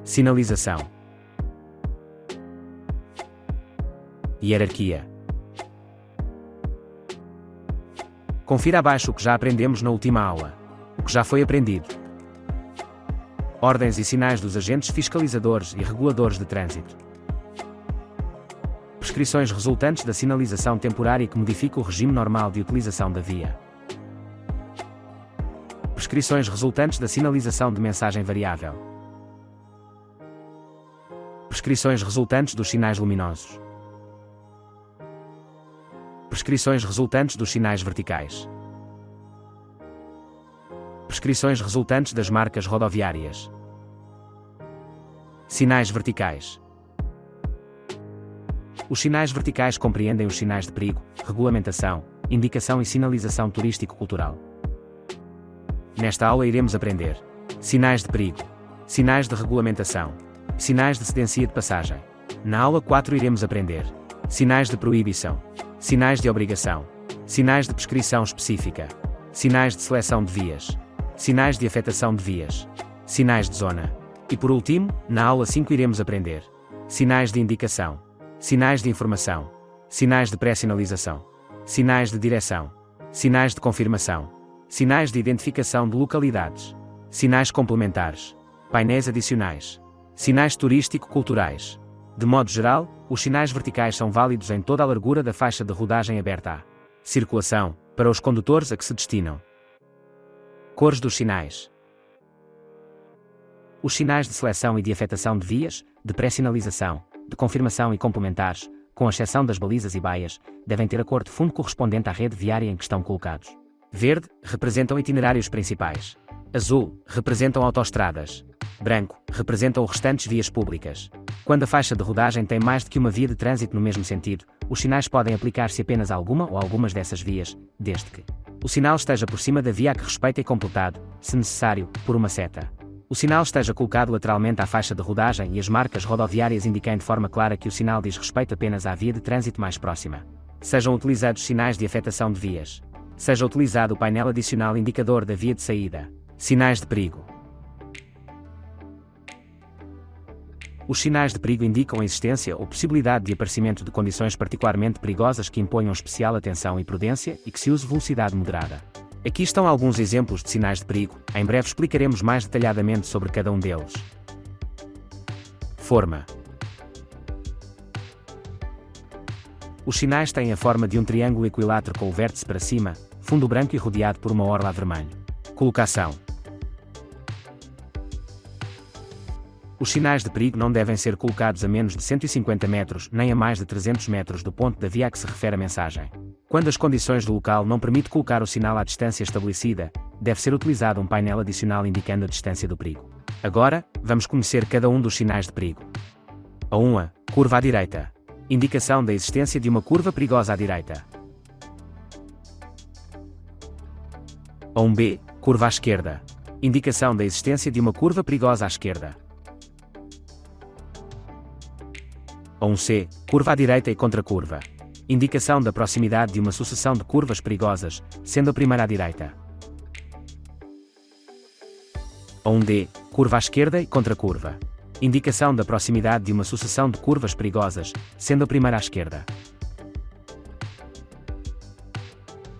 Sinalização. Hierarquia. Confira abaixo o que já aprendemos na última aula. O que já foi aprendido. Ordens e sinais dos agentes fiscalizadores e reguladores de trânsito. Prescrições resultantes da sinalização temporária que modifica o regime normal de utilização da via. Prescrições resultantes da sinalização de mensagem variável. Prescrições resultantes dos sinais luminosos. Prescrições resultantes dos sinais verticais. Prescrições resultantes das marcas rodoviárias. Sinais verticais. Os sinais verticais compreendem os sinais de perigo, regulamentação, indicação e sinalização turístico-cultural. Nesta aula iremos aprender sinais de perigo, sinais de regulamentação, sinais de cedência de passagem. Na aula 4 iremos aprender sinais de proibição, sinais de obrigação, sinais de prescrição específica, sinais de seleção de vias, sinais de afetação de vias, sinais de zona. E por último, na aula 5 iremos aprender sinais de indicação, sinais de informação, sinais de pré-sinalização, sinais de direção, sinais de confirmação, sinais de identificação de localidades, sinais complementares, painéis adicionais, sinais turístico-culturais. De modo geral, os sinais verticais são válidos em toda a largura da faixa de rodagem aberta à circulação, para os condutores a que se destinam. Cores dos sinais. Os sinais de seleção e de afetação de vias, de pré-sinalização, de confirmação e complementares, com exceção das balizas e baias, devem ter a cor de fundo correspondente à rede viária em que estão colocados. Verde, representam itinerários principais. Azul, representam autoestradas. Branco, representam os restantes vias públicas. Quando a faixa de rodagem tem mais do que uma via de trânsito no mesmo sentido, os sinais podem aplicar-se apenas a alguma ou algumas dessas vias, desde que o sinal esteja por cima da via a que respeita e completado, se necessário, por uma seta. O sinal esteja colocado lateralmente à faixa de rodagem e as marcas rodoviárias indiquem de forma clara que o sinal diz respeito apenas à via de trânsito mais próxima. Sejam utilizados sinais de afetação de vias. Seja utilizado o painel adicional indicador da via de saída. Sinais de perigo. Os sinais de perigo indicam a existência ou possibilidade de aparecimento de condições particularmente perigosas que imponham especial atenção e prudência e que se use velocidade moderada. Aqui estão alguns exemplos de sinais de perigo, em breve explicaremos mais detalhadamente sobre cada um deles. Forma. Os sinais têm a forma de um triângulo equilátero com o vértice para cima, fundo branco e rodeado por uma orla a vermelho. Colocação. Os sinais de perigo não devem ser colocados a menos de 150 metros nem a mais de 300 metros do ponto da via a que se refere a mensagem. Quando as condições do local não permitem colocar o sinal à distância estabelecida, deve ser utilizado um painel adicional indicando a distância do perigo. Agora, vamos conhecer cada um dos sinais de perigo. A 1. Curva à direita. Indicação da existência de uma curva perigosa à direita. A 1B. Curva à esquerda. Indicação da existência de uma curva perigosa à esquerda. A 1C. Curva à direita e contracurva. Indicação da proximidade de uma sucessão de curvas perigosas, sendo a primeira à direita. A 1D. Curva à esquerda e contracurva. Indicação da proximidade de uma sucessão de curvas perigosas, sendo a primeira à esquerda.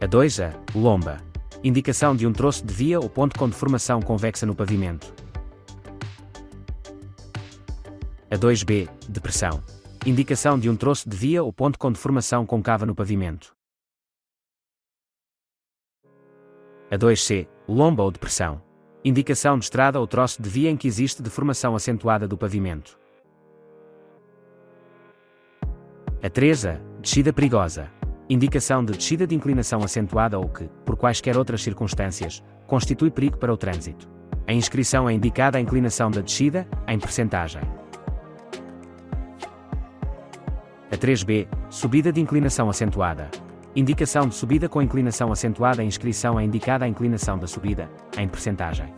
A 2A. Lomba. Indicação de um troço de via ou ponto com deformação convexa no pavimento. A 2B. Depressão. Indicação de um troço de via ou ponto com deformação côncava no pavimento. A 2C. Lomba ou depressão. Indicação de estrada ou troço de via em que existe deformação acentuada do pavimento. A 3A. Descida perigosa. Indicação de descida de inclinação acentuada ou que, por quaisquer outras circunstâncias, constitui perigo para o trânsito. A inscrição é indicada a inclinação da descida, em percentagem. A 3B. Subida de inclinação acentuada. Indicação de subida com inclinação acentuada. A inscrição é indicada a inclinação da subida, em percentagem.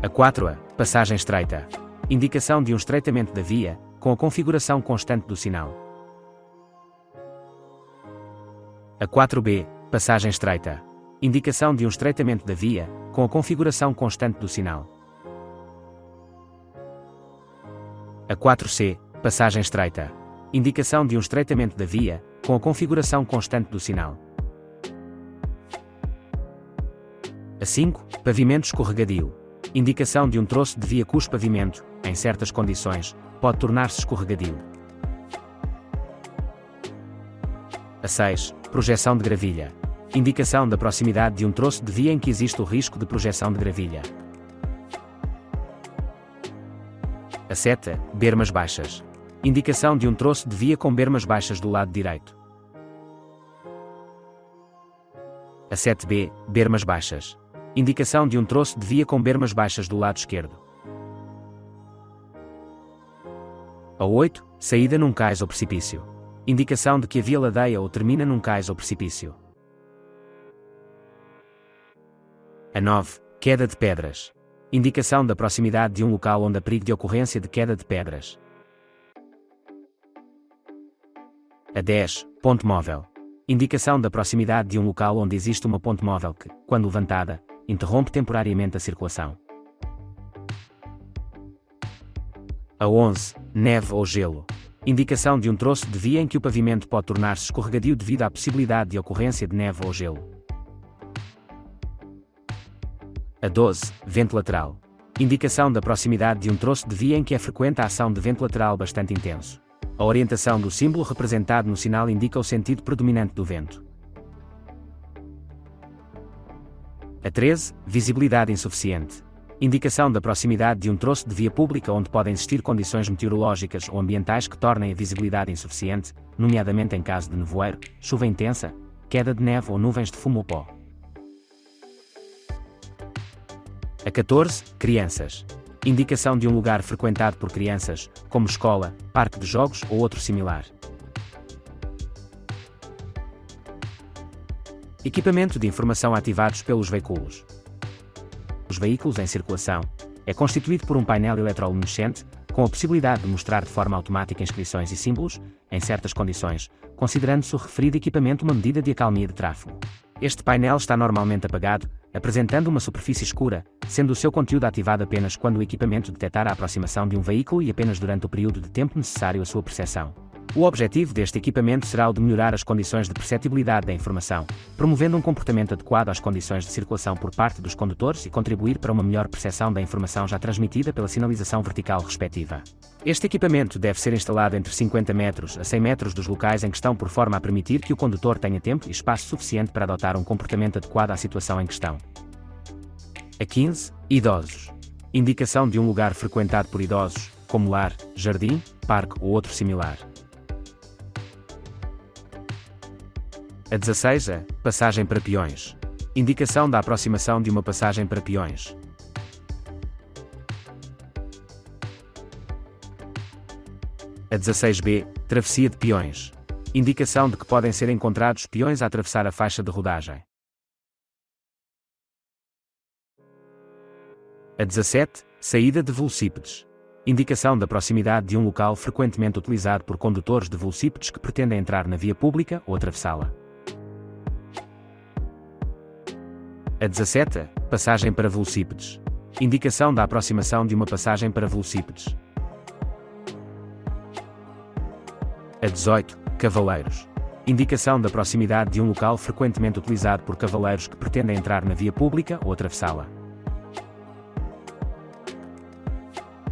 A 4A. Passagem estreita. Indicação de um estreitamento da via, com a configuração constante do sinal. A 4B. Passagem estreita. Indicação de um estreitamento da via, com a configuração constante do sinal. A 4C, passagem estreita. Indicação de um estreitamento da via, com a configuração constante do sinal. A 5, pavimento escorregadio. Indicação de um troço de via cujo pavimento, em certas condições, pode tornar-se escorregadio. A 6, projeção de gravilha. Indicação da proximidade de um troço de via em que existe o risco de projeção de gravilha. A 7, bermas baixas. Indicação de um troço de via com bermas baixas do lado direito. A 7B, bermas baixas. Indicação de um troço de via com bermas baixas do lado esquerdo. A 8, saída num cais ou precipício. Indicação de que a via ladeia ou termina num cais ou precipício. A 9, queda de pedras. Indicação da proximidade de um local onde há perigo de ocorrência de queda de pedras. A 10, ponte móvel. Indicação da proximidade de um local onde existe uma ponte móvel que, quando levantada, interrompe temporariamente a circulação. A 11, neve ou gelo. Indicação de um troço de via em que o pavimento pode tornar-se escorregadio devido à possibilidade de ocorrência de neve ou gelo. A 12, vento lateral. Indicação da proximidade de um troço de via em que é frequente a ação de vento lateral bastante intenso. A orientação do símbolo representado no sinal indica o sentido predominante do vento. A 13, visibilidade insuficiente. Indicação da proximidade de um troço de via pública onde podem existir condições meteorológicas ou ambientais que tornem a visibilidade insuficiente, nomeadamente em caso de nevoeiro, chuva intensa, queda de neve ou nuvens de fumo ou pó. A 14, crianças. Indicação de um lugar frequentado por crianças, como escola, parque de jogos ou outro similar. Equipamento de informação ativados pelos veículos. Os veículos em circulação é constituído por um painel eletroluminescente, com a possibilidade de mostrar de forma automática inscrições e símbolos, em certas condições, considerando-se o referido equipamento uma medida de acalmia de tráfego. Este painel está normalmente apagado, apresentando uma superfície escura, sendo o seu conteúdo ativado apenas quando o equipamento detectar a aproximação de um veículo e apenas durante o período de tempo necessário à sua percepção. O objetivo deste equipamento será o de melhorar as condições de perceptibilidade da informação, promovendo um comportamento adequado às condições de circulação por parte dos condutores e contribuir para uma melhor percepção da informação já transmitida pela sinalização vertical respectiva. Este equipamento deve ser instalado entre 50 metros a 100 metros dos locais em questão por forma a permitir que o condutor tenha tempo e espaço suficiente para adotar um comportamento adequado à situação em questão. A 15, idosos. Indicação de um lugar frequentado por idosos, como lar, jardim, parque ou outro similar. A 16, passagem para peões. Indicação da aproximação de uma passagem para peões. A 16B, travessia de peões. Indicação de que podem ser encontrados peões a atravessar a faixa de rodagem. A 17, saída de velocípedes. Indicação da proximidade de um local frequentemente utilizado por condutores de velocípedes que pretendem entrar na via pública ou atravessá-la. A 17, passagem para velocípedes. Indicação da aproximação de uma passagem para velocípedes. A 18, cavaleiros. Indicação da proximidade de um local frequentemente utilizado por cavaleiros que pretendem entrar na via pública ou atravessá-la.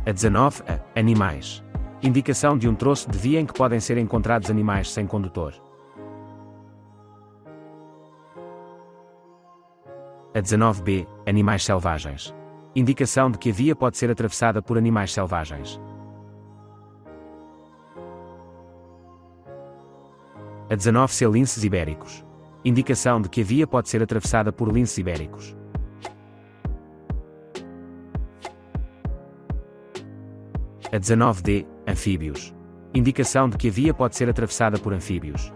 A 19, animais. Indicação de um troço de via em que podem ser encontrados animais sem condutor. A 19B, animais selvagens. Indicação de que a via pode ser atravessada por animais selvagens. A 19C, linces ibéricos. Indicação de que a via pode ser atravessada por linces ibéricos. A 19D, anfíbios. Indicação de que a via pode ser atravessada por anfíbios.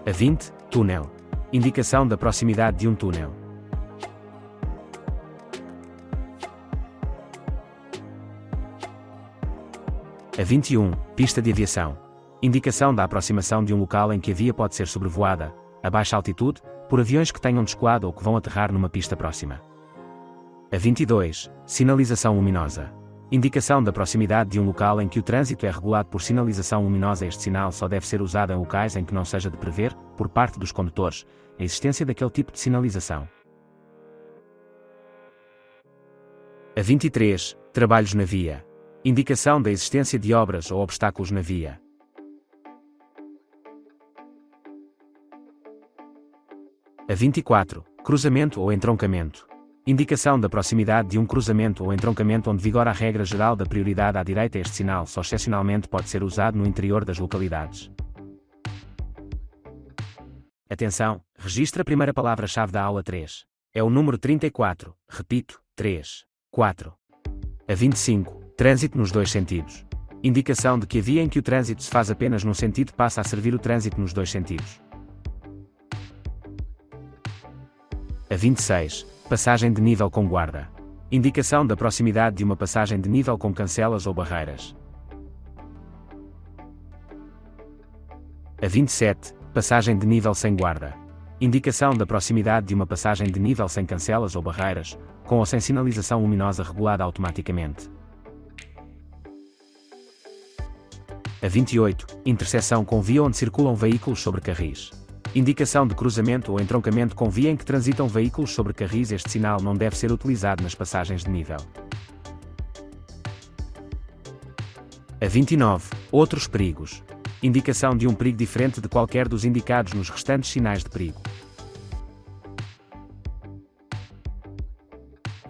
A 20, túnel. Indicação da proximidade de um túnel. A 21, pista de aviação. Indicação da aproximação de um local em que a via pode ser sobrevoada, a baixa altitude, por aviões que tenham descolado ou que vão aterrar numa pista próxima. A 22. Sinalização luminosa. Indicação da proximidade de um local em que o trânsito é regulado por sinalização luminosa. Este sinal só deve ser usado em locais em que não seja de prever, por parte dos condutores, a existência daquele tipo de sinalização. A 23. Trabalhos na via. Indicação da existência de obras ou obstáculos na via. A 24. Cruzamento ou entroncamento. Indicação da proximidade de um cruzamento ou entroncamento onde vigora a regra geral da prioridade à direita. Este sinal só excepcionalmente pode ser usado no interior das localidades. Atenção, registre a primeira palavra-chave da aula 3. É o número 34, repito, 3, 4. A 25. Trânsito nos dois sentidos. Indicação de que a via em que o trânsito se faz apenas num sentido passa a servir o trânsito nos dois sentidos. A 26. Passagem de nível com guarda. Indicação da proximidade de uma passagem de nível com cancelas ou barreiras. A 27. Passagem de nível sem guarda. Indicação da proximidade de uma passagem de nível sem cancelas ou barreiras, com ou sem sinalização luminosa regulada automaticamente. A 28. Interseção com via onde circulam veículos sobre carris. Indicação de cruzamento ou entroncamento com via em que transitam veículos sobre carris. Este sinal não deve ser utilizado nas passagens de nível. A 29. Outros perigos. Indicação de um perigo diferente de qualquer dos indicados nos restantes sinais de perigo.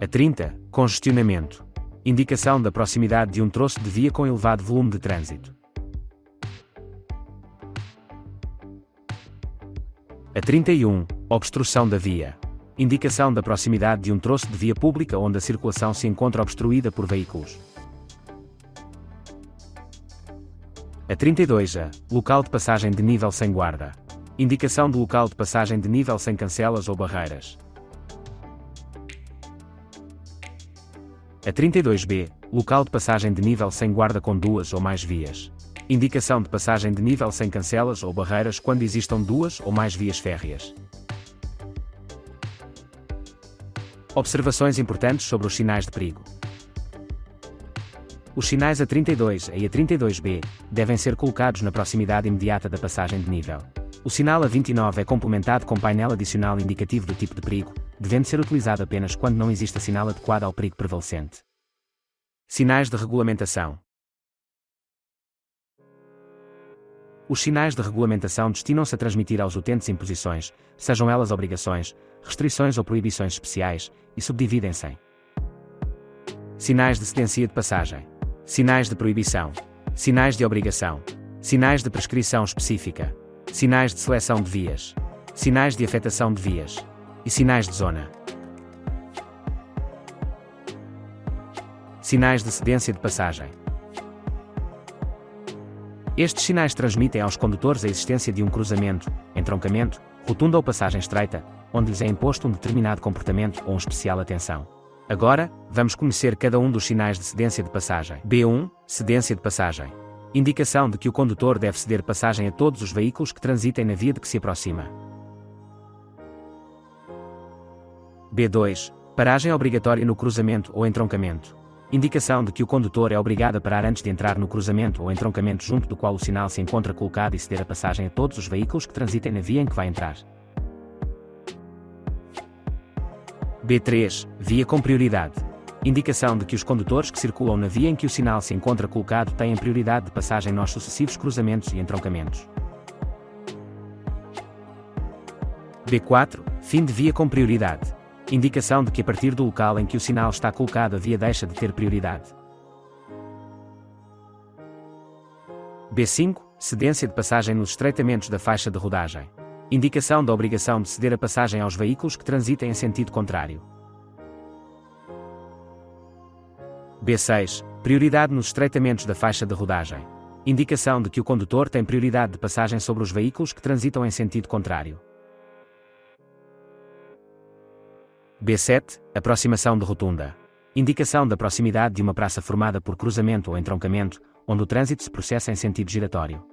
A 30. Congestionamento. Indicação da proximidade de um troço de via com elevado volume de trânsito. A 31. Obstrução da via. Indicação da proximidade de um troço de via pública onde a circulação se encontra obstruída por veículos. A 32. Local de passagem de nível sem guarda. Indicação do local de passagem de nível sem cancelas ou barreiras. A 32b. Local de passagem de nível sem guarda com duas ou mais vias. Indicação de passagem de nível sem cancelas ou barreiras quando existam duas ou mais vias férreas. Observações importantes sobre os sinais de perigo. Os sinais A32 e A32b devem ser colocados na proximidade imediata da passagem de nível. O sinal A29 é complementado com painel adicional indicativo do tipo de perigo, devendo ser utilizado apenas quando não exista sinal adequado ao perigo prevalecente. Sinais de regulamentação. Os sinais de regulamentação destinam-se a transmitir aos utentes imposições, sejam elas obrigações, restrições ou proibições especiais, e subdividem-se em sinais de cedência de passagem, sinais de proibição, sinais de obrigação, sinais de prescrição específica, sinais de seleção de vias, sinais de afetação de vias e sinais de zona. Sinais de cedência de passagem. Estes sinais transmitem aos condutores a existência de um cruzamento, entroncamento, rotunda ou passagem estreita, onde lhes é imposto um determinado comportamento ou especial atenção. Agora, vamos conhecer cada um dos sinais de cedência de passagem. B1. Cedência de passagem. Indicação de que o condutor deve ceder passagem a todos os veículos que transitem na via de que se aproxima. B2. Paragem obrigatória no cruzamento ou entroncamento. Indicação de que o condutor é obrigado a parar antes de entrar no cruzamento ou entroncamento junto do qual o sinal se encontra colocado e ceder a passagem a todos os veículos que transitem na via em que vai entrar. B3. Via com prioridade. Indicação de que os condutores que circulam na via em que o sinal se encontra colocado têm prioridade de passagem nos sucessivos cruzamentos e entroncamentos. B4. Fim de via com prioridade. Indicação de que a partir do local em que o sinal está colocado a via deixa de ter prioridade. B5. Cedência de passagem nos estreitamentos da faixa de rodagem. Indicação da obrigação de ceder a passagem aos veículos que transitem em sentido contrário. B6. Prioridade nos estreitamentos da faixa de rodagem. Indicação de que o condutor tem prioridade de passagem sobre os veículos que transitam em sentido contrário. B7. Aproximação de rotunda. Indicação da proximidade de uma praça formada por cruzamento ou entroncamento, onde o trânsito se processa em sentido giratório.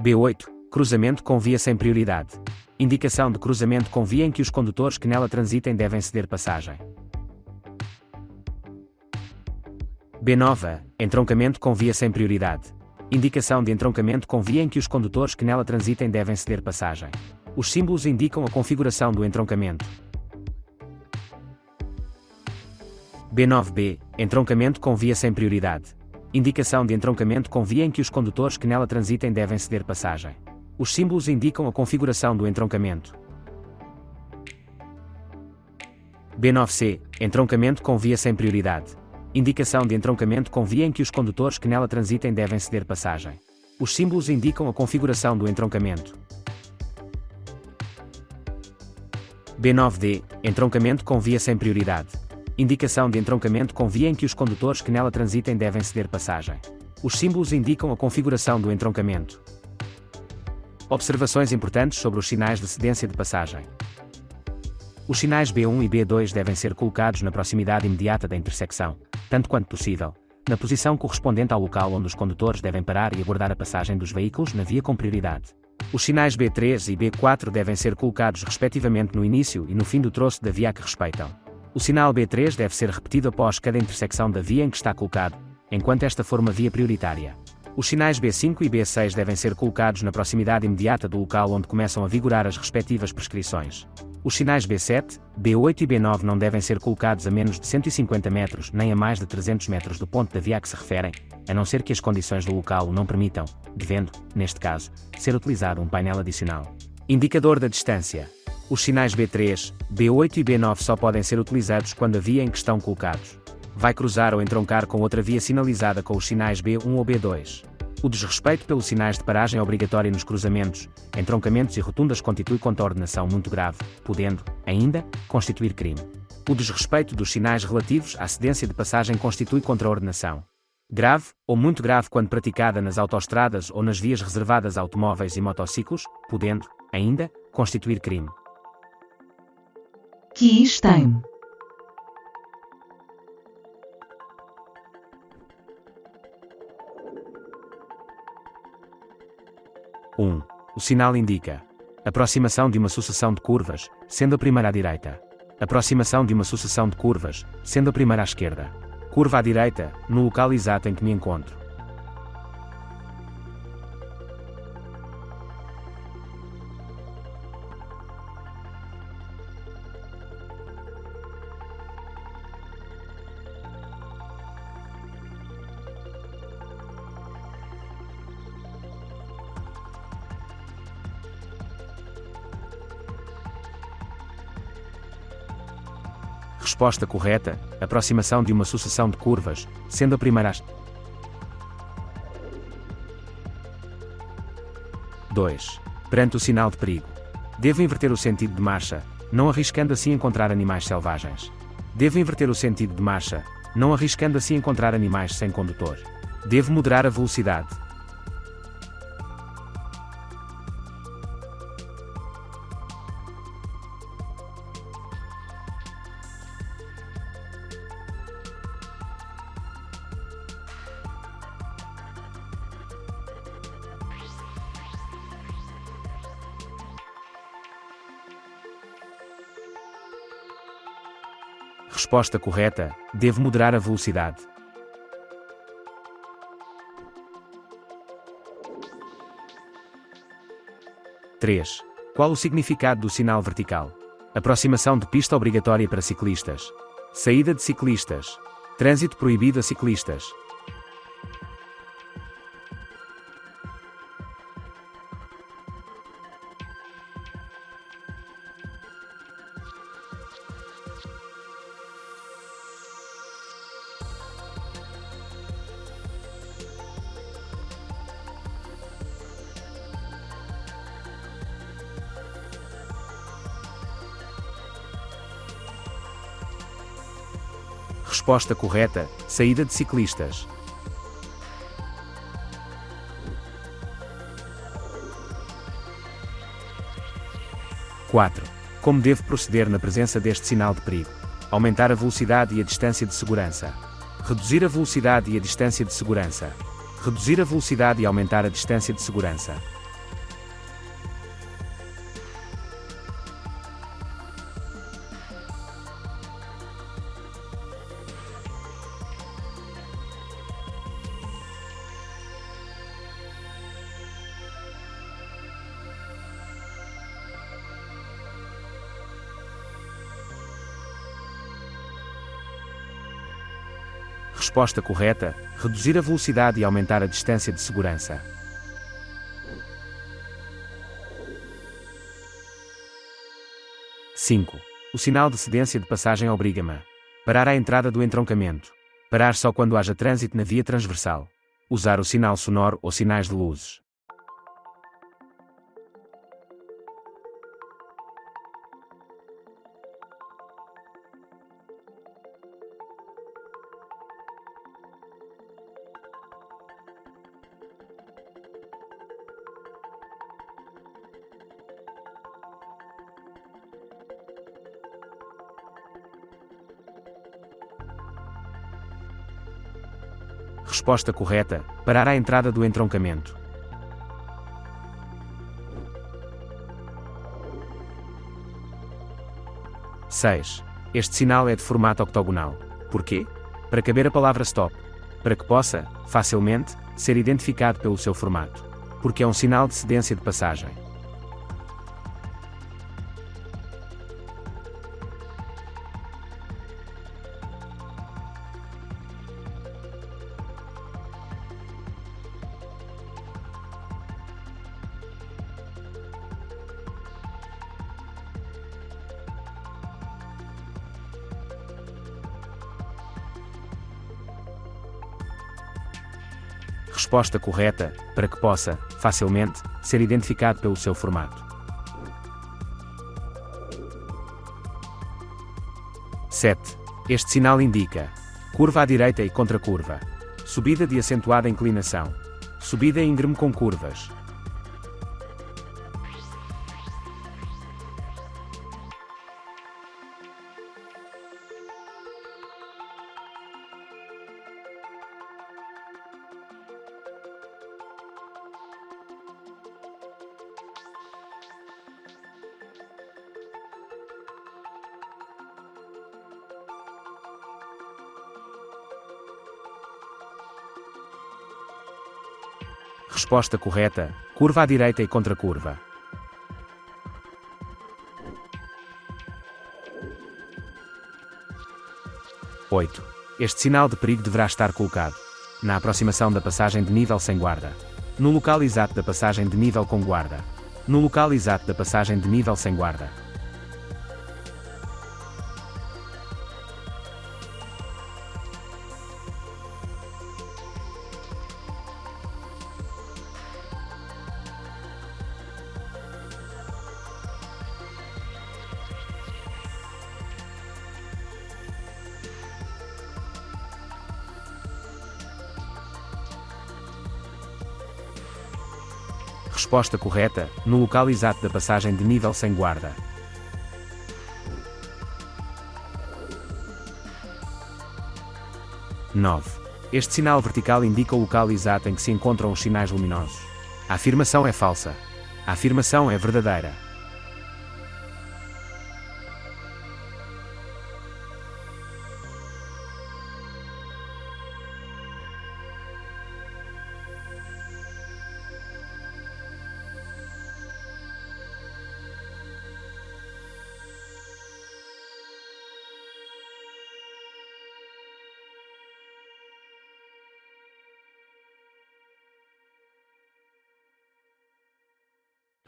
B8. Cruzamento com via sem prioridade. Indicação de cruzamento com via em que os condutores que nela transitem devem ceder passagem. B9. Entroncamento com via sem prioridade. Indicação de entroncamento com via em que os condutores que nela transitem devem ceder passagem. Os símbolos indicam a configuração do entroncamento. B9b. Entroncamento com via sem prioridade. Indicação de entroncamento com via em que os condutores que nela transitem devem ceder passagem. Os símbolos indicam a configuração do entroncamento. B9c. Entroncamento com via sem prioridade. Indicação de entroncamento com via em que os condutores que nela transitem devem ceder passagem. Os símbolos indicam a configuração do entroncamento. B9d. Entroncamento com via sem prioridade. Indicação de entroncamento com via em que os condutores que nela transitem devem ceder passagem. Os símbolos indicam a configuração do entroncamento. Observações importantes sobre os sinais de cedência de passagem. Os sinais B1 e B2 devem ser colocados na proximidade imediata da intersecção, tanto quanto possível, na posição correspondente ao local onde os condutores devem parar e aguardar a passagem dos veículos na via com prioridade. Os sinais B3 e B4 devem ser colocados respectivamente no início e no fim do troço da via a que respeitam. O sinal B3 deve ser repetido após cada intersecção da via em que está colocado, enquanto esta for uma via prioritária. Os sinais B5 e B6 devem ser colocados na proximidade imediata do local onde começam a vigorar as respectivas prescrições. Os sinais B7, B8 e B9 não devem ser colocados a menos de 150 metros nem a mais de 300 metros do ponto da via a que se referem, a não ser que as condições do local o não permitam, devendo, neste caso, ser utilizado um painel adicional. Indicador da distância. Os sinais B3, B8 e B9 só podem ser utilizados quando a via em que estão colocados vai cruzar ou entroncar com outra via sinalizada com os sinais B1 ou B2. O desrespeito pelos sinais de paragem obrigatória nos cruzamentos, entroncamentos e rotundas constitui contraordenação muito grave, podendo, ainda, constituir crime. O desrespeito dos sinais relativos à cedência de passagem constitui contraordenação grave, ou muito grave quando praticada nas autoestradas ou nas vias reservadas a automóveis e motociclos, podendo, ainda, constituir crime. Keys Time. O sinal indica aproximação de uma sucessão de curvas, sendo a primeira à direita. Aproximação de uma sucessão de curvas, sendo a primeira à esquerda. Curva à direita, no local exato em que me encontro. Resposta correta, aproximação de uma sucessão de curvas, sendo a primeira às... 2. Perante o sinal de perigo. Devo inverter o sentido de marcha, não arriscando assim encontrar animais selvagens. Devo inverter o sentido de marcha, não arriscando assim encontrar animais sem condutor. Devo moderar a velocidade. Resposta correta, devo moderar a velocidade. 3. Qual o significado do sinal vertical? Aproximação de pista obrigatória para ciclistas. Saída de ciclistas. Trânsito proibido a ciclistas. Resposta correta, saída de ciclistas. 4. Como devo proceder na presença deste sinal de perigo? Aumentar a velocidade e a distância de segurança. Reduzir a velocidade e a distância de segurança. Reduzir a velocidade e aumentar a distância de segurança. Resposta correta: reduzir a velocidade e aumentar a distância de segurança. 5. O sinal de cedência de passagem obriga-me a parar à entrada do entroncamento. Parar só quando haja trânsito na via transversal. Usar o sinal sonoro ou sinais de luzes. Resposta correta: parar à entrada do entroncamento. 6. Este sinal é de formato octogonal. Porquê? Para caber a palavra stop. Para que possa, facilmente, ser identificado pelo seu formato. Porque é um sinal de cedência de passagem. Resposta correta: para que possa, facilmente, ser identificado pelo seu formato. 7. Este sinal indica curva à direita e contracurva. Subida de acentuada inclinação. Subida íngreme com curvas. Resposta correta: curva à direita e contracurva. 8. Este sinal de perigo deverá estar colocado na aproximação da passagem de nível sem guarda. No local exato da passagem de nível com guarda. No local exato da passagem de nível sem guarda. Resposta correta: no local exato da passagem de nível sem guarda. 9. Este sinal vertical indica o local exato em que se encontram os sinais luminosos. A afirmação é falsa. A afirmação é verdadeira.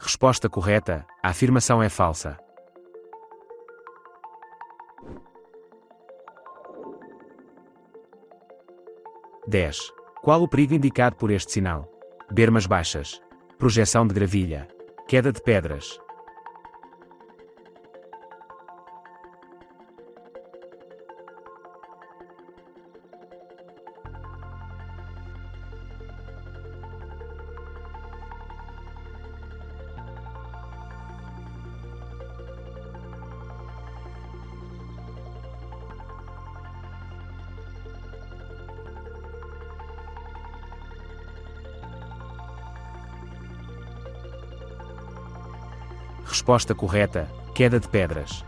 Resposta correta: a afirmação é falsa. 10. Qual o perigo indicado por este sinal? Bermas baixas. Projeção de gravilha. Queda de pedras. Resposta correta: queda de pedras.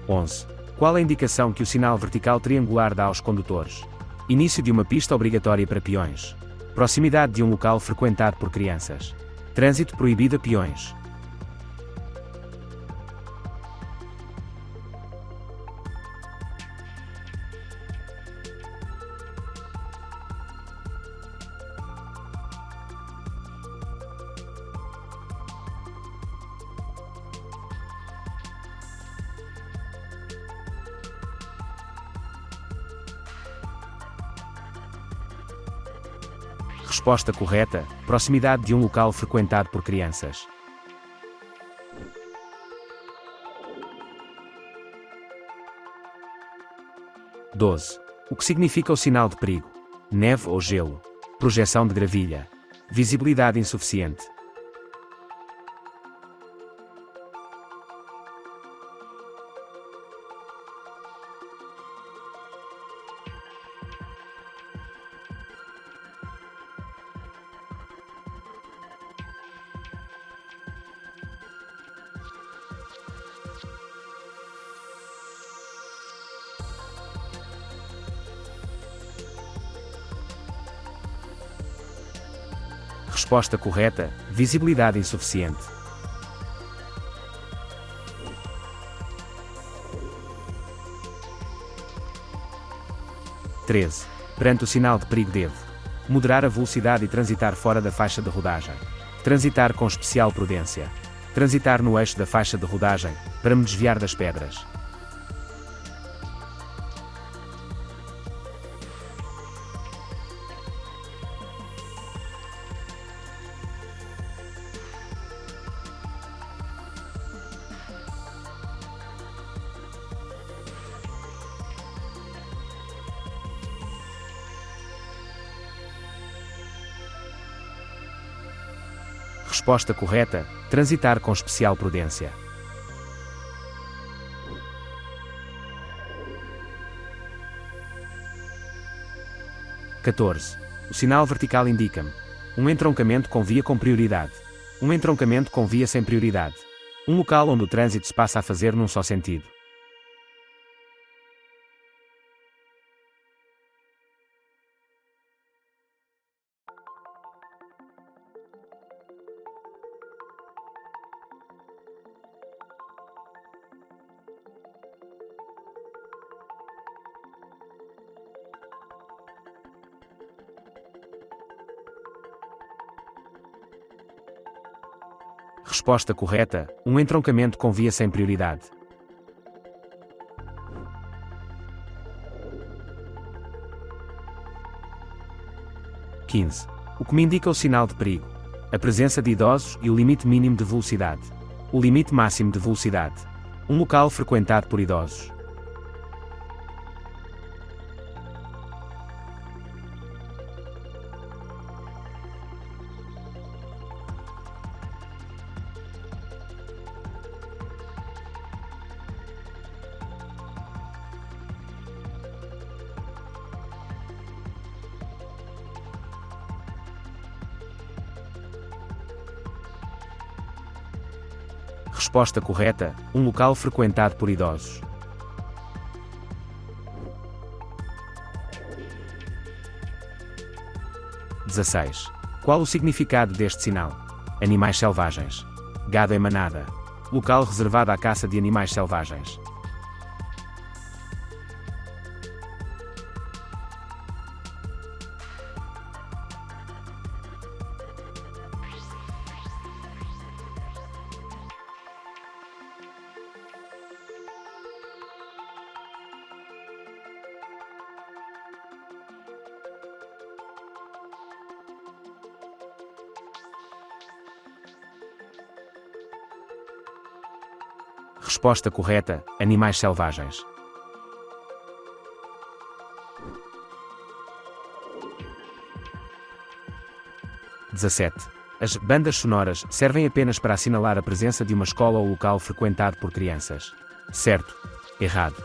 11. Qual a indicação que o sinal vertical triangular dá aos condutores? Início de uma pista obrigatória para peões. Proximidade de um local frequentado por crianças. Trânsito proibido a peões. Resposta correta: proximidade de um local frequentado por crianças. 12. O que significa o sinal de perigo? Neve ou gelo? Projeção de gravilha? Visibilidade insuficiente? Resposta correta: visibilidade insuficiente. 13. Perante o sinal de perigo devo moderar a velocidade e transitar fora da faixa de rodagem. Transitar com especial prudência. Transitar no eixo da faixa de rodagem, para me desviar das pedras. Resposta correta: transitar com especial prudência. 14. O sinal vertical indica-me um entroncamento com via com prioridade. Um entroncamento com via sem prioridade. Um local onde o trânsito se passa a fazer num só sentido. Resposta correta: um entroncamento com via sem prioridade. 15. O que me indica o sinal de perigo? A presença de idosos e o limite mínimo de velocidade. O limite máximo de velocidade. Um local frequentado por idosos. Resposta correta: um local frequentado por idosos. 16. Qual o significado deste sinal? Animais selvagens. Gado em manada. Local reservado à caça de animais selvagens. Resposta correta: animais selvagens. 17. As bandas sonoras servem apenas para assinalar a presença de uma escola ou local frequentado por crianças. Certo? Errado?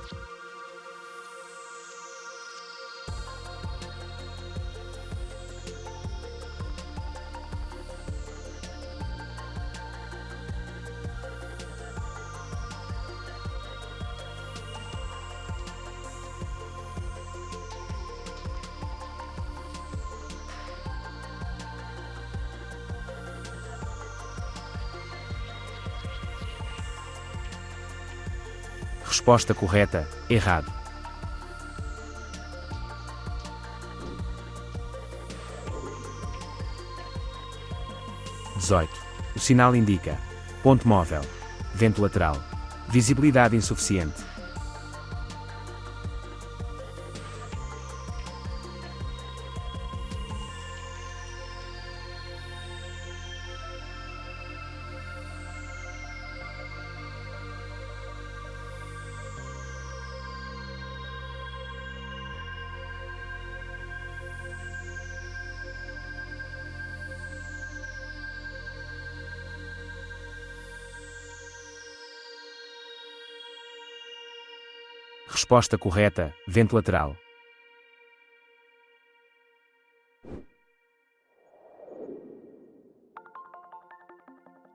Resposta correta: errado. 18. O sinal indica ponto móvel, vento lateral, visibilidade insuficiente. Resposta correta, vento lateral.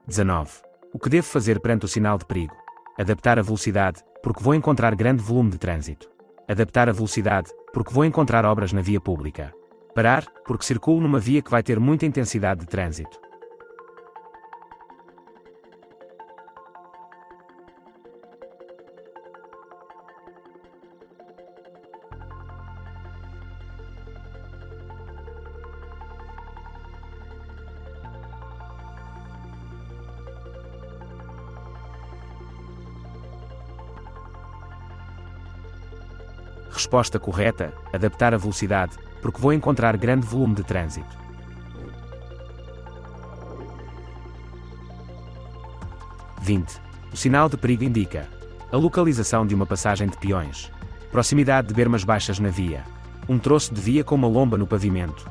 19. O que devo fazer perante o sinal de perigo? Adaptar a velocidade, porque vou encontrar grande volume de trânsito. Adaptar a velocidade, porque vou encontrar obras na via pública. Parar, porque circulo numa via que vai ter muita intensidade de trânsito. Resposta correta, adaptar a velocidade, porque vou encontrar grande volume de trânsito. 20. O sinal de perigo indica a localização de uma passagem de peões, proximidade de bermas baixas na via, um troço de via com uma lomba no pavimento.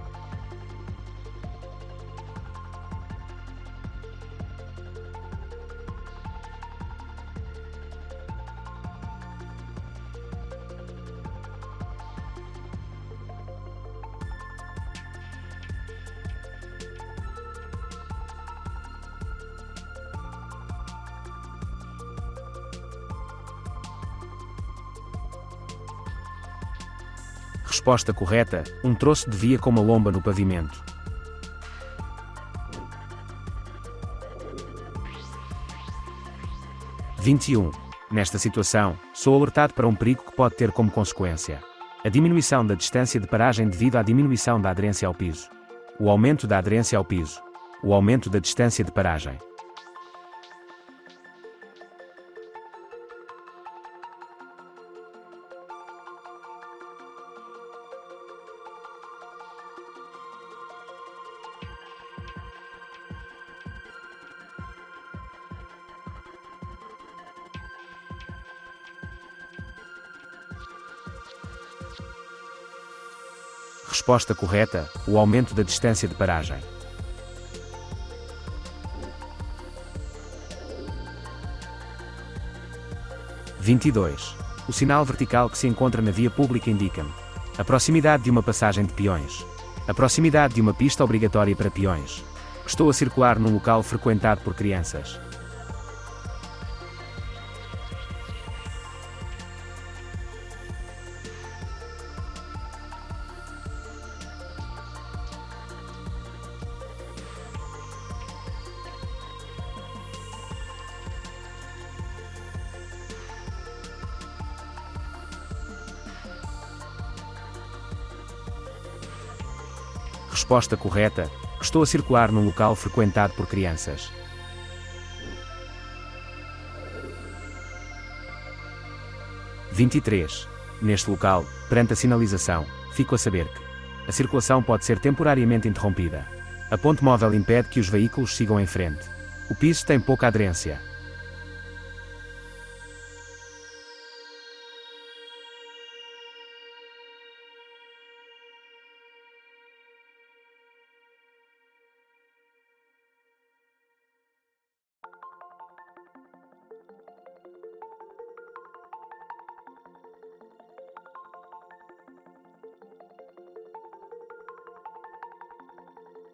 Resposta correta, um troço de via com uma lomba no pavimento. 21. Nesta situação, sou alertado para um perigo que pode ter como consequência a diminuição da distância de paragem devido à diminuição da aderência ao piso, o aumento da aderência ao piso, o aumento da distância de paragem. Resposta correta, o aumento da distância de paragem. 22. O sinal vertical que se encontra na via pública indica-me a proximidade de uma passagem de peões, a proximidade de uma pista obrigatória para peões. Estou a circular num local frequentado por crianças. Resposta correta, estou a circular num local frequentado por crianças. 23. Neste local, perante a sinalização, fico a saber que a circulação pode ser temporariamente interrompida. A ponte móvel impede que os veículos sigam em frente. O piso tem pouca aderência.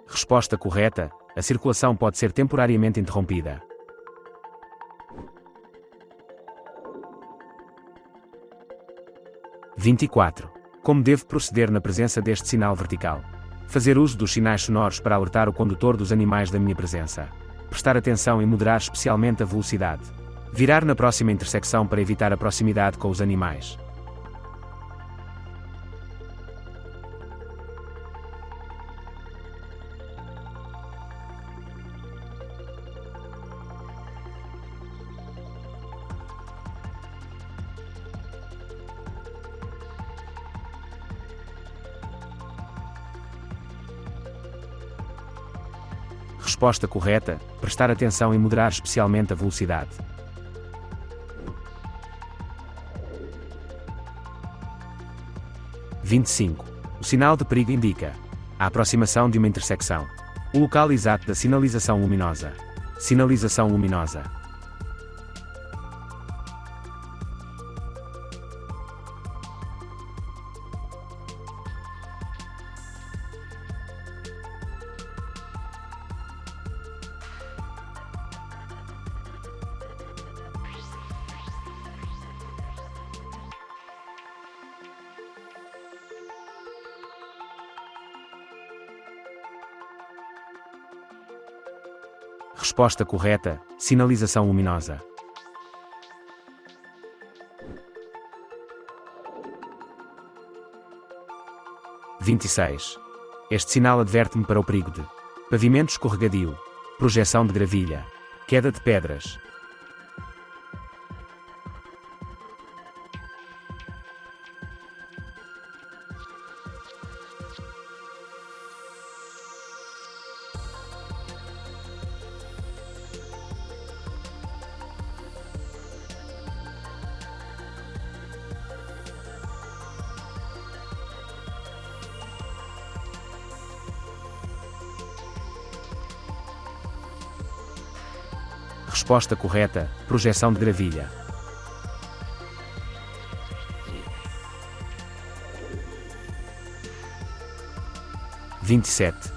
Resposta correta, a circulação pode ser temporariamente interrompida. 24. Como devo proceder na presença deste sinal vertical? Fazer uso dos sinais sonoros para alertar o condutor dos animais da minha presença. Prestar atenção e moderar especialmente a velocidade. Virar na próxima intersecção para evitar a proximidade com os animais. Resposta correta, prestar atenção e moderar especialmente a velocidade. 25. O sinal de perigo indica a aproximação de uma intersecção. O local exato da sinalização luminosa. Sinalização luminosa. Resposta correta: sinalização luminosa. 26. Este sinal adverte-me para o perigo de pavimento escorregadio, projeção de gravilha, queda de pedras. Resposta correta: projeção de gravilha. 27.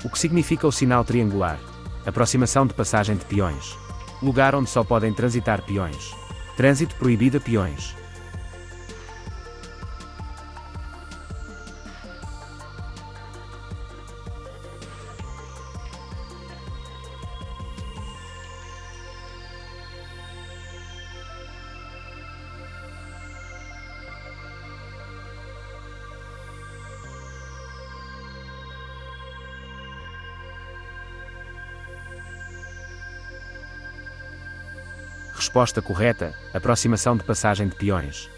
O que significa o sinal triangular? Aproximação de passagem de peões. Lugar onde só podem transitar peões. Trânsito proibido a peões. Resposta correta: aproximação de passagem de peões.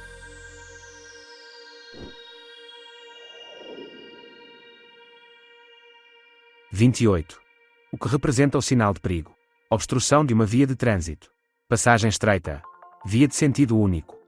28. O que representa o sinal de perigo? Obstrução de uma via de trânsito. Passagem estreita. Via de sentido único.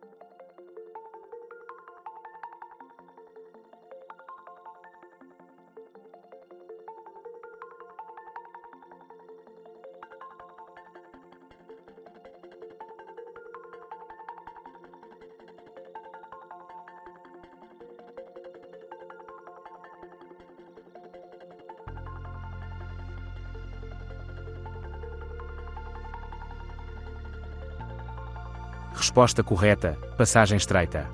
Resposta correta: passagem estreita.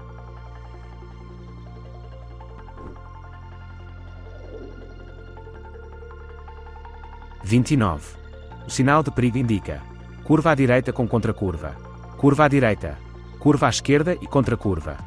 29. O sinal de perigo indica curva à direita com contracurva, curva à direita, curva à esquerda e contracurva.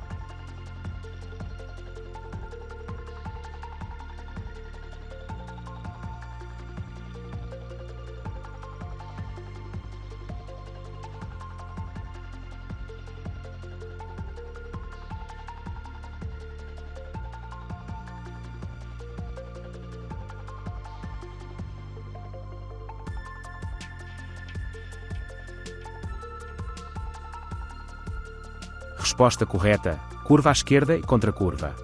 Resposta correta: curva à esquerda e contracurva.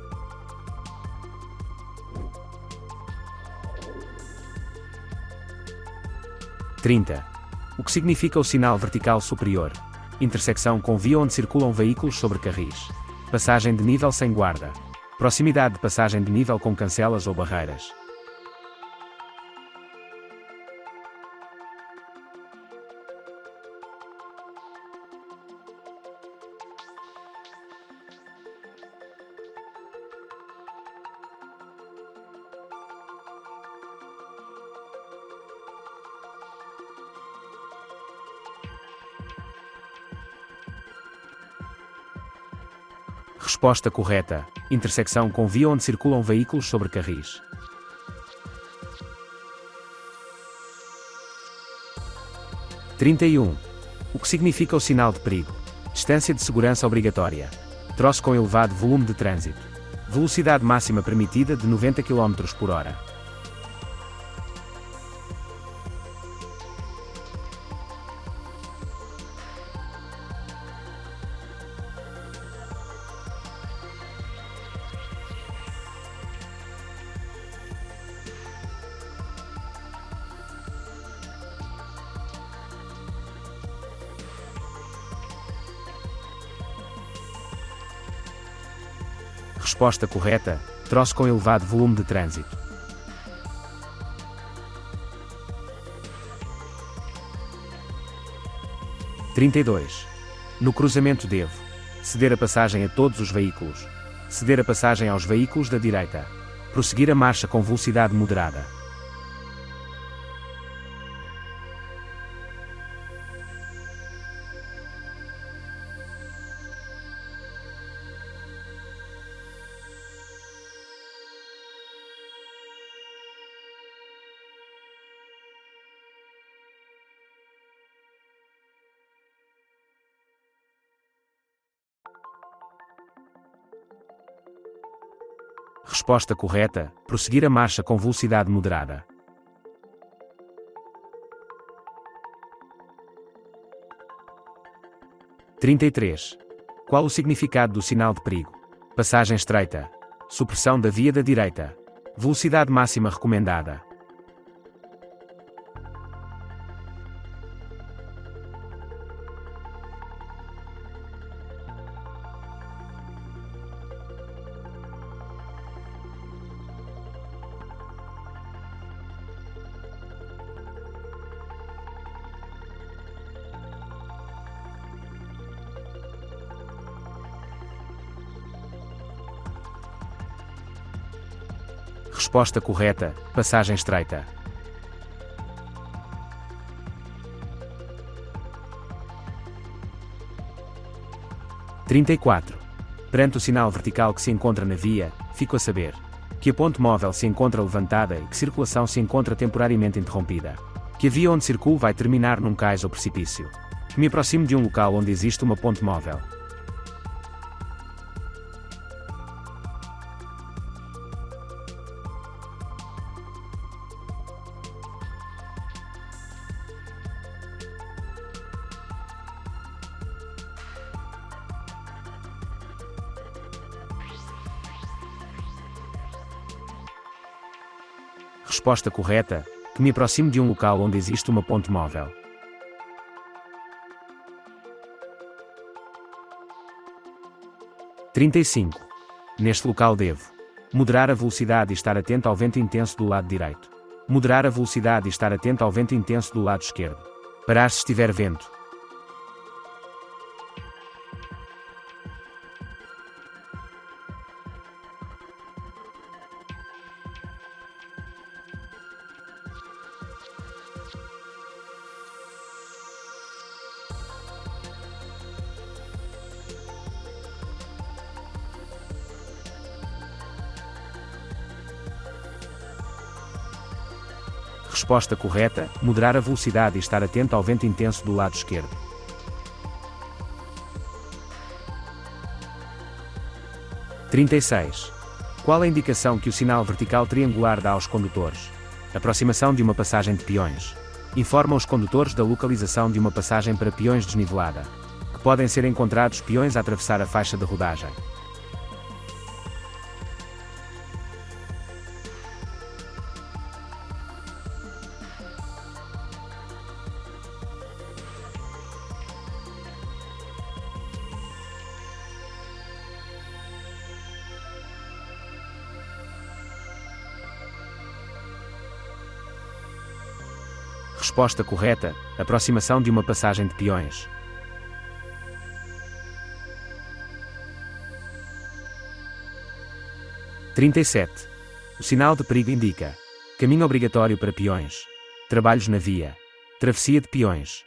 30. O que significa o sinal vertical superior? Intersecção com via onde circulam veículos sobre carris. Passagem de nível sem guarda. Proximidade de passagem de nível com cancelas ou barreiras. Resposta correta: intersecção com via onde circulam veículos sobre carris. 31. O que significa o sinal de perigo? Distância de segurança obrigatória. Troço com elevado volume de trânsito. Velocidade máxima permitida de 90 km/h. Resposta correta: troço com elevado volume de trânsito. 32. No cruzamento devo ceder a passagem a todos os veículos, ceder a passagem aos veículos da direita, prosseguir a marcha com velocidade moderada. Resposta correta: prosseguir a marcha com velocidade moderada. 33. Qual o significado do sinal de perigo? Passagem estreita. Supressão da via da direita. Velocidade máxima recomendada. Resposta correta: passagem estreita. 34. Perante o sinal vertical que se encontra na via, fico a saber que a ponte móvel se encontra levantada e que circulação se encontra temporariamente interrompida. Que a via onde circulo vai terminar num cais ou precipício. Que me aproximo de um local onde existe uma ponte móvel. Resposta correta: que me aproximo de um local onde existe uma ponte móvel. 35. Neste local devo moderar a velocidade e estar atento ao vento intenso do lado direito. Moderar a velocidade e estar atento ao vento intenso do lado esquerdo. Parar se estiver vento. Resposta correta: moderar a velocidade e estar atento ao vento intenso do lado esquerdo. 36. Qual a indicação que o sinal vertical triangular dá aos condutores? Aproximação de uma passagem de peões. Informa os condutores da localização de uma passagem para peões desnivelada. Que podem ser encontrados peões a atravessar a faixa de rodagem. Resposta correta: aproximação de uma passagem de peões. 37. O sinal de perigo indica caminho obrigatório para peões. Trabalhos na via. Travessia de peões.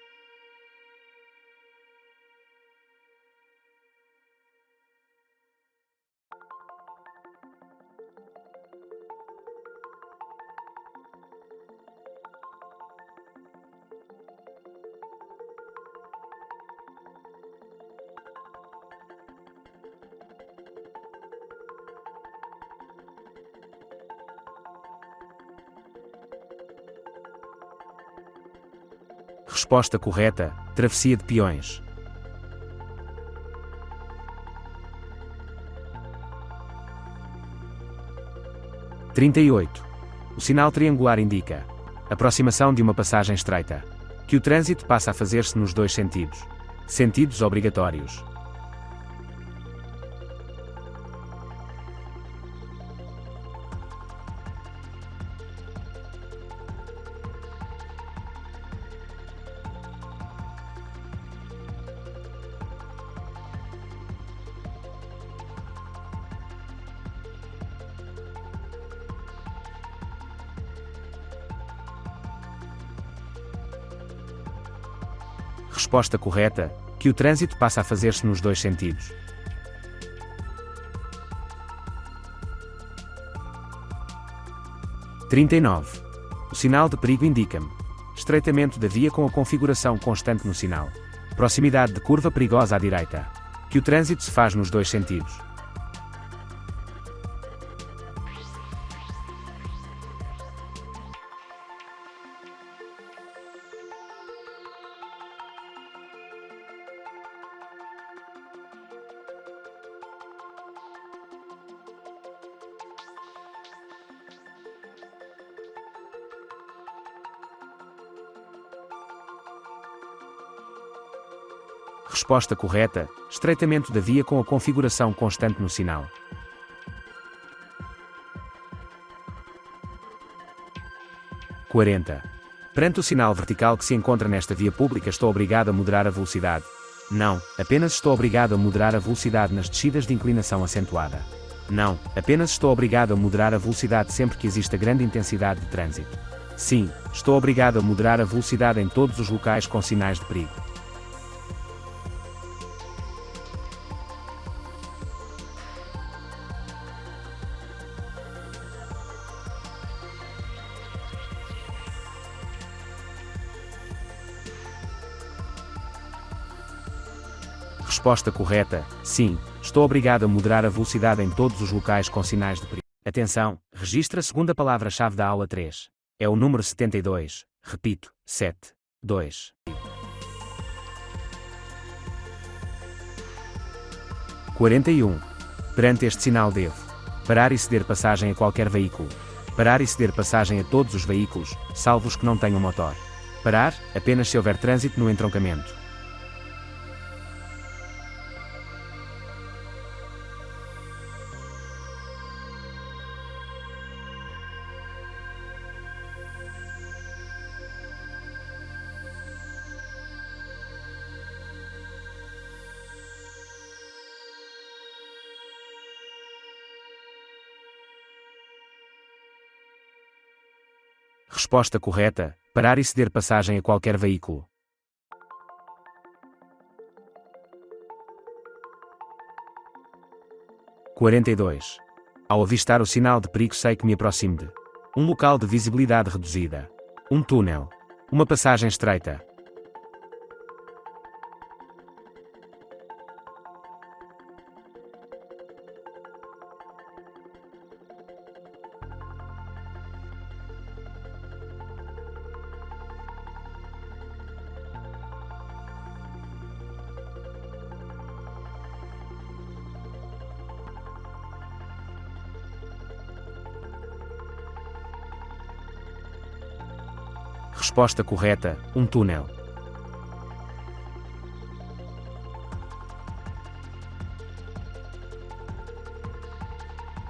Resposta correta: travessia de peões. 38. O sinal triangular indica aproximação de uma passagem estreita. Que o trânsito passa a fazer-se nos dois sentidos. Sentidos obrigatórios. Resposta correta: que o trânsito passa a fazer-se nos dois sentidos. 39. O sinal de perigo indica-me estreitamento da via com a configuração constante no sinal. Proximidade de curva perigosa à direita. Que o trânsito se faz nos dois sentidos. Resposta correta: estreitamento da via com a configuração constante no sinal. 40. Perante o sinal vertical que se encontra nesta via pública, estou obrigado a moderar a velocidade. Não, apenas estou obrigado a moderar a velocidade nas descidas de inclinação acentuada. Não, apenas estou obrigado a moderar a velocidade sempre que exista grande intensidade de trânsito. Sim, estou obrigado a moderar a velocidade em todos os locais com sinais de perigo. Resposta correta: sim, estou obrigado a moderar a velocidade em todos os locais com sinais de perigo. Atenção, registra a segunda palavra-chave da aula 3. É o número 72. Repito, 7, 2. 41. Perante este sinal devo parar e ceder passagem a qualquer veículo. Parar e ceder passagem a todos os veículos, salvo os que não tenham motor. Parar, apenas se houver trânsito no entroncamento. Resposta correta: parar e ceder passagem a qualquer veículo. 42. Ao avistar o sinal de perigo sei que me aproximo de um local de visibilidade reduzida, um túnel, uma passagem estreita. Resposta correta: um túnel.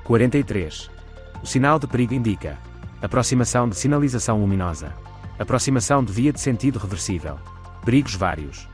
43. O sinal de perigo indica aproximação de sinalização luminosa, aproximação de via de sentido reversível, perigos vários.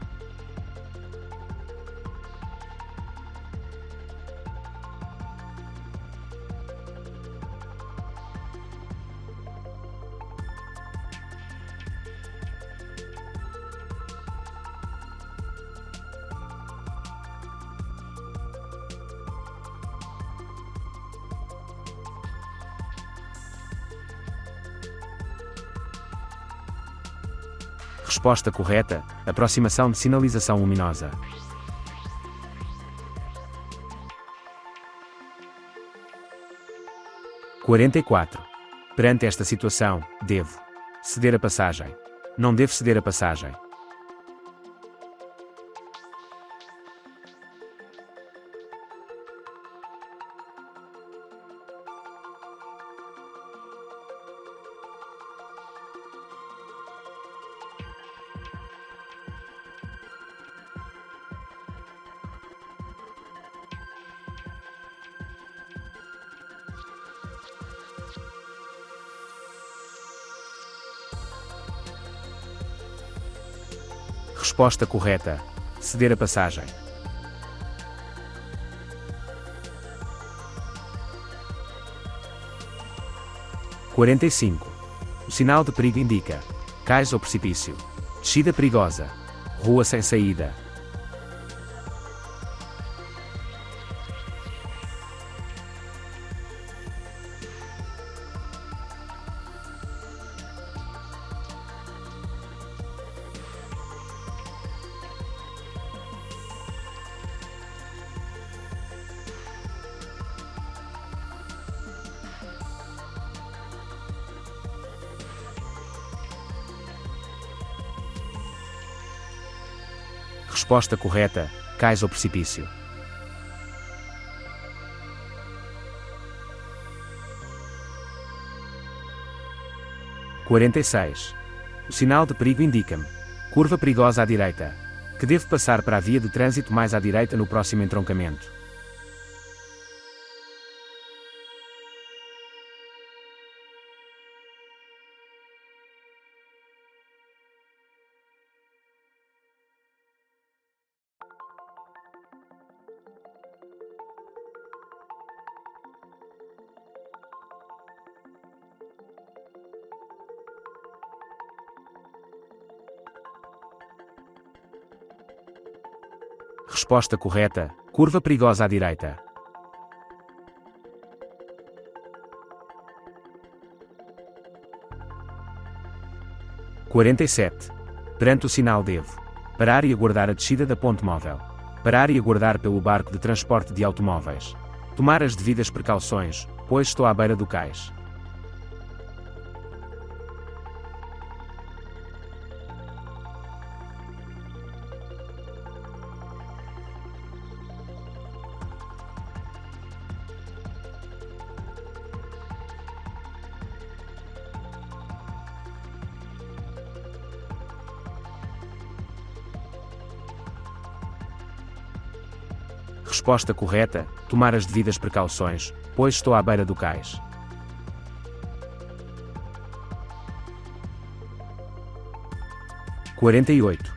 Resposta correta: aproximação de sinalização luminosa. 44. Perante esta situação, devo ceder a passagem. Não devo ceder a passagem. Resposta correta: ceder a passagem. 45. O sinal de perigo indica cais ou precipício, descida perigosa, rua sem saída. Resposta correta: cais ou precipício. 46. O sinal de perigo indica-me curva perigosa à direita, Que devo passar para a via de trânsito mais à direita no próximo entroncamento. Resposta correta: curva perigosa à direita. – 47. Perante o sinal devo parar e aguardar a descida da ponte móvel. Parar e aguardar pelo barco de transporte de automóveis. Tomar as devidas precauções, pois estou à beira do cais. Resposta correta: tomar as devidas precauções, pois estou à beira do cais. – 48.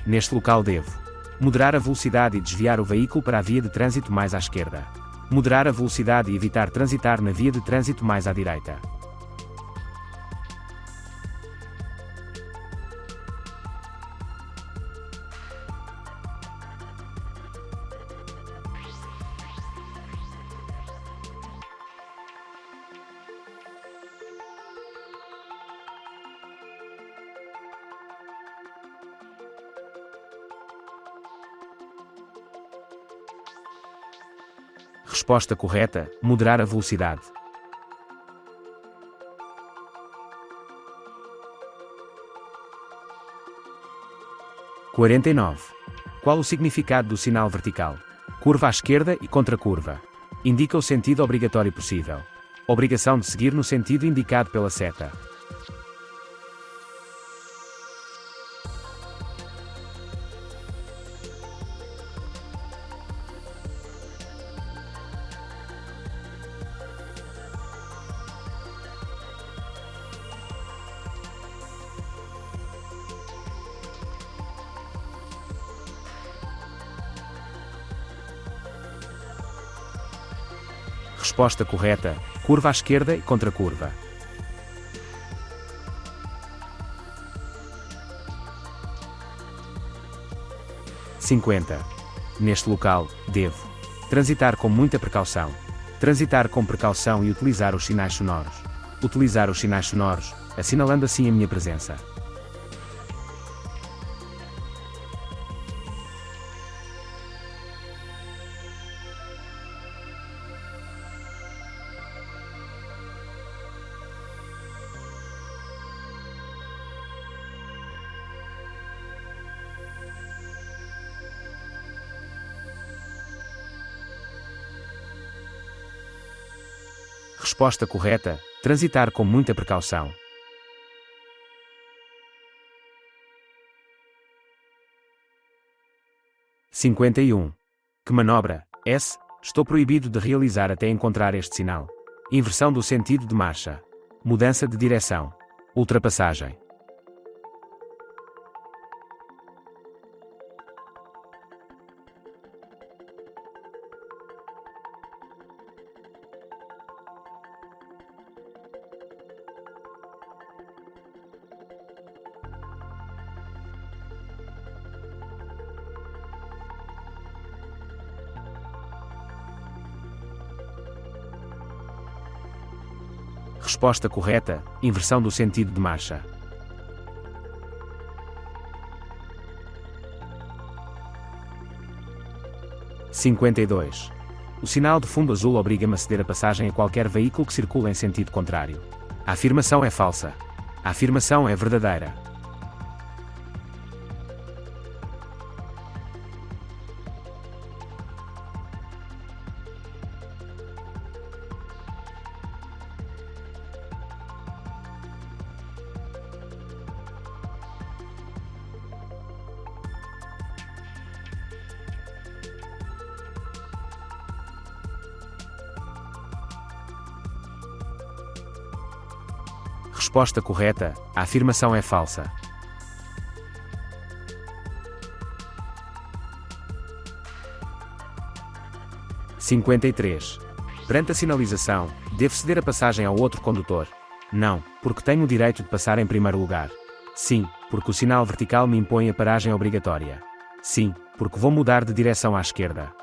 Neste local devo moderar a velocidade e desviar o veículo para a via de trânsito mais à esquerda. Moderar a velocidade e evitar transitar na via de trânsito mais à direita. Resposta correta: moderar a velocidade. – 49. Qual o significado do sinal vertical? Curva à esquerda e contracurva. Indica o sentido obrigatório possível. Obrigação de seguir no sentido indicado pela seta. Resposta correta: curva à esquerda e contracurva. – 50. Neste local, devo transitar com muita precaução. Transitar com precaução e utilizar os sinais sonoros. Utilizar os sinais sonoros, assinalando assim a minha presença. Resposta correta: transitar com muita precaução. – 51. Que manobra, S, estou proibido de realizar até encontrar este sinal? Inversão do sentido de marcha. Mudança de direção. Ultrapassagem. Resposta correta: inversão do sentido de marcha. – 52. O sinal de fundo azul obriga-me a ceder a passagem a qualquer veículo que circule em sentido contrário. A afirmação é falsa. A afirmação é verdadeira. Resposta correta, a afirmação é falsa. 53. Perante a sinalização, devo ceder a passagem ao outro condutor? Não, porque tenho o direito de passar em primeiro lugar. Sim, porque o sinal vertical me impõe a paragem obrigatória. Sim, porque vou mudar de direção à esquerda.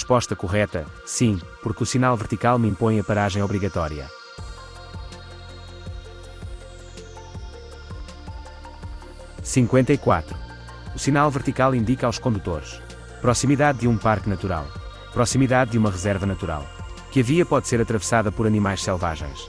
Resposta correta, sim, porque o sinal vertical me impõe a paragem obrigatória. 54. O sinal vertical indica aos condutores proximidade de um parque natural, proximidade de uma reserva natural, que a via pode ser atravessada por animais selvagens.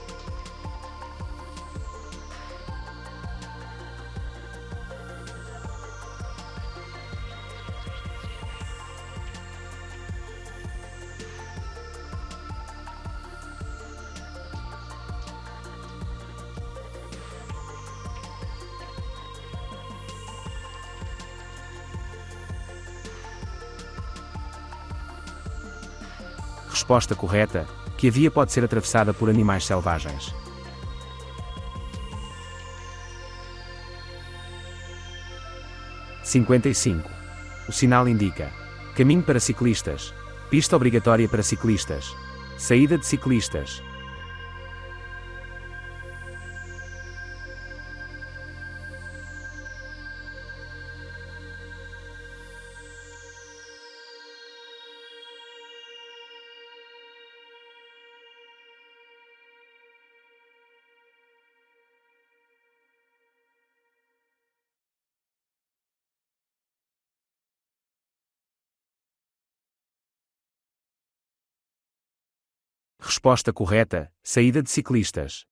Resposta correta, que a via pode ser atravessada por animais selvagens. 55. O sinal indica caminho para ciclistas, pista obrigatória para ciclistas, saída de ciclistas. Resposta correta, saída de ciclistas.